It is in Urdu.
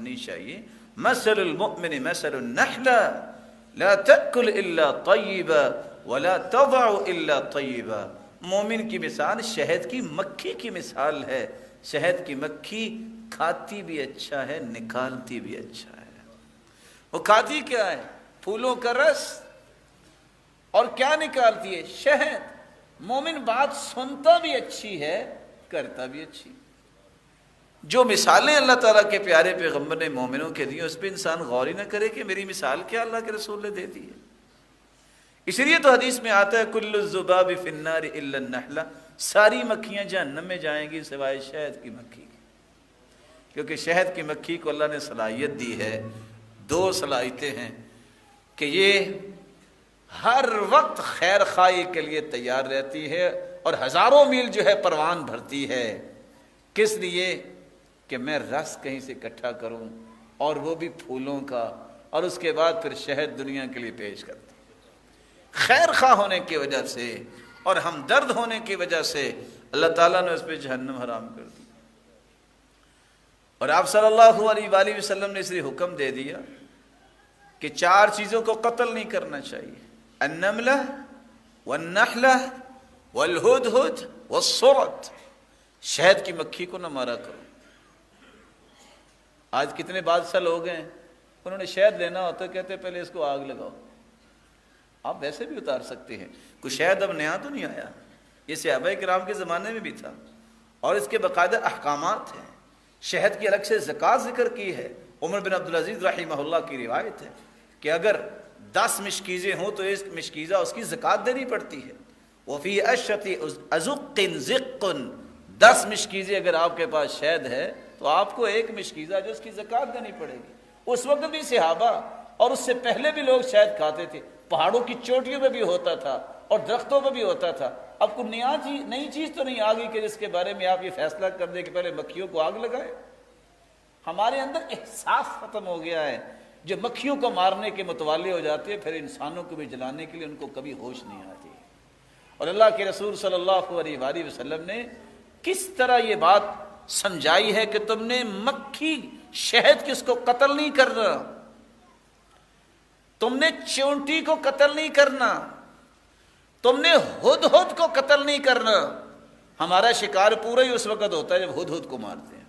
کرنی چاہیے. مثل المؤمن مثل النحلہ لا تأکل الا طیبا ولا تضع الا طیبا. مومن کی مثال شہد کی مکھی کی مثال ہے. شہد کی مکھی کھاتی بھی اچھا ہے، نکالتی بھی اچھا ہے. وہ کھاتی کیا ہے؟ پھولوں کا رس. اور کیا نکالتی ہے؟ شہد. مومن بات سنتا بھی اچھی ہے، کرتا بھی اچھی. جو مثالیں اللہ تعالیٰ کے پیارے پیغمبر نے مومنوں کے دی اس پہ انسان غور ہی نہ کرے کہ میری مثال کیا اللہ کے رسول نے دے دی ہے. اس لیے تو حدیث میں آتا ہے کل الذباب فی النار الا النحلہ، ساری مکھیاں جہنم میں جائیں گی سوائے شہد کی مکھی کی. کیونکہ شہد کی مکھی کو اللہ نے صلاحیت دی ہے، 2 صلاحیتیں ہیں کہ یہ ہر وقت خیر خواہی کے لیے تیار رہتی ہے اور ہزاروں میل جو ہے پروان بھرتی ہے. کس لیے؟ کہ میں رس کہیں سے اکٹھا کروں، اور وہ بھی پھولوں کا، اور اس کے بعد پھر شہد دنیا کے لیے پیش کرتی. خیر خواہ ہونے کی وجہ سے اور ہمدرد ہونے کی وجہ سے اللہ تعالیٰ نے اس پہ جہنم حرام کر دی. اور آپ صلی اللہ علیہ وآلہ وسلم نے اس لیے حکم دے دیا کہ 4 چیزوں کو قتل نہیں کرنا چاہیے. النملہ والنحلہ والہدہد والصرد. شہد کی مکھی کو نہ مارا کرو. آج کتنے بادشاہ لوگ ہیں انہوں نے شہد لینا ہوتا ہے کہتے ہیں پہلے اس کو آگ لگاؤ. آپ ویسے بھی اتار سکتے ہیں. کوئی شہد اب نیا تو نہیں آیا، یہ صحابہ کرام کے زمانے میں بھی تھا، اور اس کے باقاعدہ احکامات ہیں. شہد کی الگ سے زکوٰۃ ذکر کی ہے. عمر بن عبدالعزیز رحمہ اللہ کی روایت ہے کہ اگر 10 مشکیزیں ہوں تو ایک مشکیزہ اس کی زکوٰۃ دینی پڑتی ہے. وفی اشرط ازق زق، 10 مشکیزیں اگر آپ کے پاس شہد ہے تو آپ کو 1 مشکیزہ جو اس کی زکوٰۃ دینی پڑے گی. اس وقت بھی صحابہ اور اس سے پہلے بھی لوگ شہد کھاتے تھے. پہاڑوں کی چوٹیوں پہ بھی ہوتا تھا اور درختوں پہ بھی ہوتا تھا. اب کوئی نئی چیز تو نہیں آ گئی کہ جس کے بارے میں آپ یہ فیصلہ کر دیں کہ پہلے مکھیوں کو آگ لگائے. ہمارے اندر احساس ختم ہو گیا ہے. جو مکھیوں کو مارنے کے متوالے ہو جاتے ہیں پھر انسانوں کو بھی جلانے کے لیے ان کو کبھی ہوش نہیں آتی. اور اللہ کے رسول صلی اللہ علیہ وآلہ وسلم نے کس طرح یہ بات سمجھائی ہے کہ تم نے مکھی شہد کی اس کو قتل نہیں کرنا، تم نے چونٹی کو قتل نہیں کرنا، تم نے ہدہد کو قتل نہیں کرنا. ہمارا شکار پورا ہی اس وقت ہوتا ہے جب ہدہد کو مارتے ہیں.